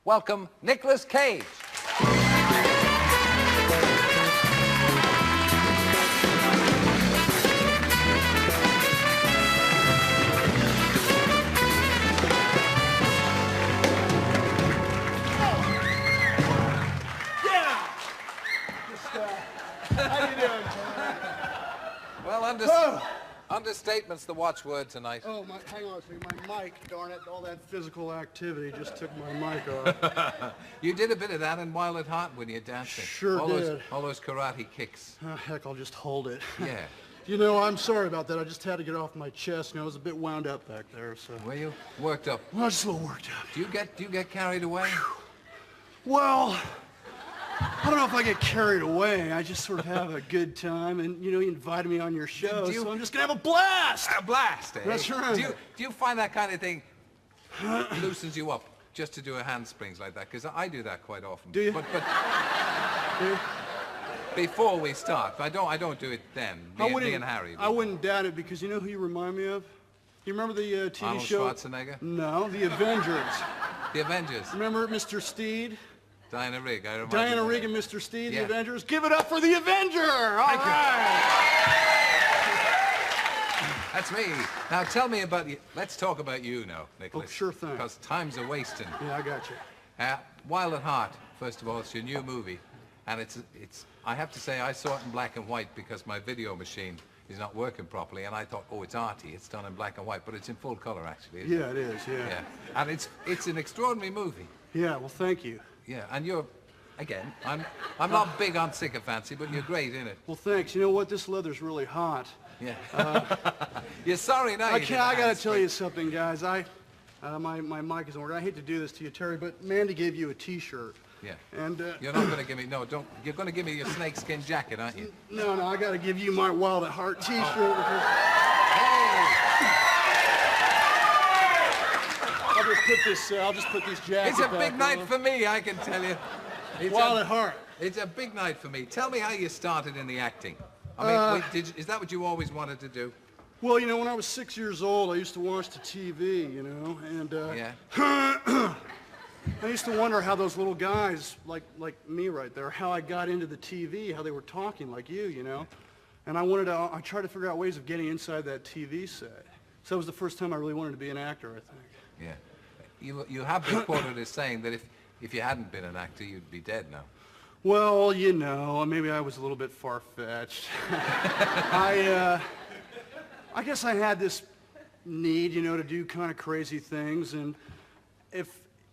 welcome Nicolas Cage. How you doing? Well, understatement's the watchword tonight. Oh, hang on a second. My mic, darn it, all that physical activity just took my mic off. You did a bit of that in Wild at Heart when you're dancing. Sure did. All those karate kicks. Oh, heck, I'll just hold it. Yeah. You know, I'm sorry about that. I just had to get off my chest. You know, I was a bit wound up back there, so. Were you? Worked up? Well, just a little worked up. Do you get carried away? Well, I don't know if I get carried away. I just sort of have a good time, and you know, you invited me on your show, so I'm just gonna have a blast. A blast, eh? That's right. Do you find that kind of thing loosens you up just to do a handsprings like that? Because I do that quite often. Do you? But before we start, I don't do it then. Me and Harry. I wouldn't doubt it, because you know who you remind me of? You remember the TV Arnold show? Schwarzenegger? No, The Avengers. The Avengers. Remember Mr. Steed? Diana Rigg, I remember. Diana Rigg and Mr. Steed, yeah. The Avengers. Give it up for the Avenger! All right! That's me. Now tell me about you. Let's talk about you now, Nicholas. Oh, sure thing. Because time's a wasting. Yeah, I got you. Wild at Heart, first of all, it's your new movie. And I have to say, I saw it in black and white because my video machine is not working properly, and I thought, oh, it's arty, it's done in black and white, but it's in full color, actually, isn't it? Yeah, it is, yeah. Yeah. And it's an extraordinary movie. Yeah, well, thank you. Yeah, and you're, again, I'm not big on sycophancy, but you're great in it. Well, thanks. You know what? This leather's really hot. Yeah. You're sorry now. I gotta tell you something, guys. My mic isn't working. I hate to do this to you, Terry, but Mandy gave you a T-shirt. Yeah. And you're not gonna give me you're gonna give me your snakeskin jacket, aren't you? No, I gotta give you my Wild at Heart T-shirt. Because... I'll just put these jackets. It's a big night for me, I can tell you. Wild at Heart. It's a big night for me. Tell me how you started in the acting. I mean, is that what you always wanted to do? Well, you know, when I was 6 years old, I used to watch the TV, you know, and yeah. I used to wonder how those little guys, like me right there, how I got into the TV, how they were talking like you know. And I tried to figure out ways of getting inside that TV set. So that was the first time I really wanted to be an actor, I think. Yeah. You have been quoted as saying that if you hadn't been an actor, you'd be dead now. Well, you know, maybe I was a little bit far-fetched. I guess I had this need, you know, to do kind of crazy things, and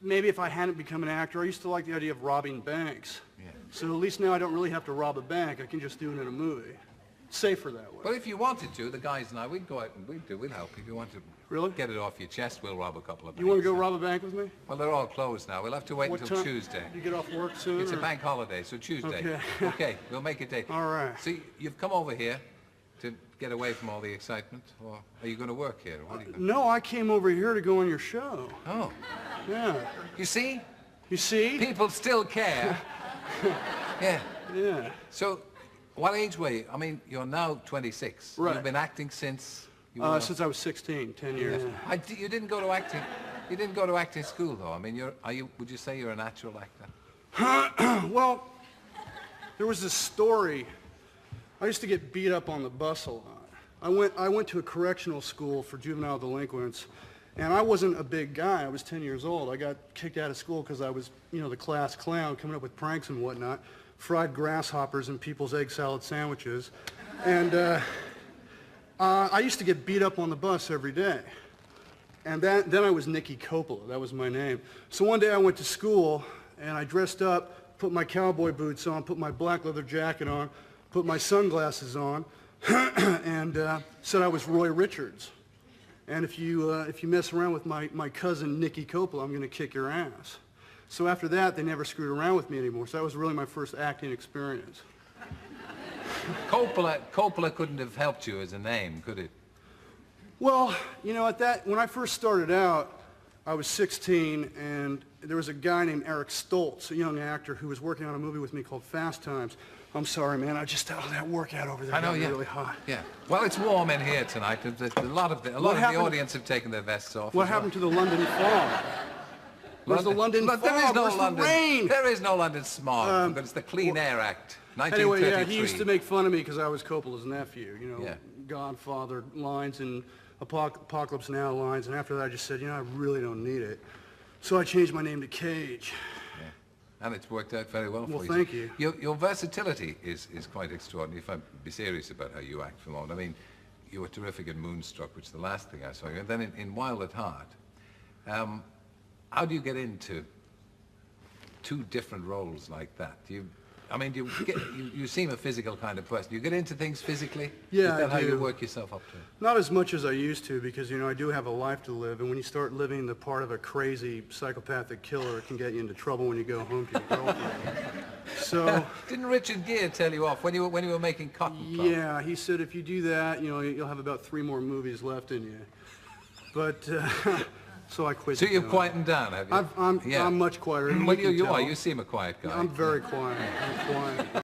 maybe if I hadn't become an actor, I used to like the idea of robbing banks. Yeah. So at least now I don't really have to rob a bank. I can just do it in a movie. Safer that way. But if you wanted to, the guys and I, we'd go out and we'd help. If you want to really get it off your chest, we'll rob a couple of banks. You want to go rob a bank with me? Well, they're all closed now. We'll have to wait until Tuesday. You get off work soon? It's a bank holiday, so Tuesday. Okay. Okay, we'll make a date. All right. So you've come over here to get away from all the excitement, or are you going to work here? Or what are you gonna... No, I came over here to go on your show. Oh. Yeah. You see? You see? People still care. Yeah. Yeah. So, what age were you? I mean, you're now 26. Right. You've been acting since... Since I was 16, 10 years. Yeah. You didn't go to acting. You didn't go to acting school, though. I mean, would you say you're a natural actor? Well, there was this story. I used to get beat up on the bus a lot. I went to a correctional school for juvenile delinquents, and I wasn't a big guy. I was 10 years old. I got kicked out of school because I was, you know, the class clown, coming up with pranks and whatnot, fried grasshoppers in people's egg salad sandwiches, and I used to get beat up on the bus every day. And then I was Nicky Coppola. That was my name. So one day I went to school, and I dressed up, put my cowboy boots on, put my black leather jacket on, put my sunglasses on, and said I was Roy Richards. And if you mess around with my cousin Nicky Coppola, I'm going to kick your ass. So after that, they never screwed around with me anymore. So that was really my first acting experience. Coppola couldn't have helped you as a name, could it? Well, you know, when I first started out, I was 16, and there was a guy named Eric Stoltz, a young actor, who was working on a movie with me called Fast Times. I'm sorry, man. That workout over there got me really hot. Yeah. Well, it's warm in here tonight. A lot of the audience have taken their vests off. What happened to the London Fog? Where's the London fog? There is no Where's London. the rain? There is no London smog. But it's the Clean Air Act, Anyway, 1933. yeah, he used to make fun of me because I was Coppola's nephew, you know, Yeah. Godfather lines and Apocalypse Now lines, and after that I just said, you know, I really don't need it. So I changed my name to Cage. And it's worked out very well for you. Well, thank you. Your versatility is quite extraordinary, if I be serious about how you act for a moment. I mean, you were terrific in Moonstruck, which is the last thing I saw you. And then in Wild at Heart, how do you get into two different roles like that? You seem a physical kind of person. Do you get into things physically? Yeah, Is that I how you do. work yourself up to it? Not as much as I used to because, you know, I do have a life to live, and when you start living the part of a crazy psychopathic killer, it can get you into trouble when you go home to your girlfriend. So... Didn't Richard Gere tell you off when you were making Cotton Club? Yeah, he said if you do that, you know, you'll have about 3 more movies left in you. But, so I quit. So you've quietened down, have you? I'm much quieter. Well, you are. You seem a quiet guy. I'm very quiet. I'm quiet.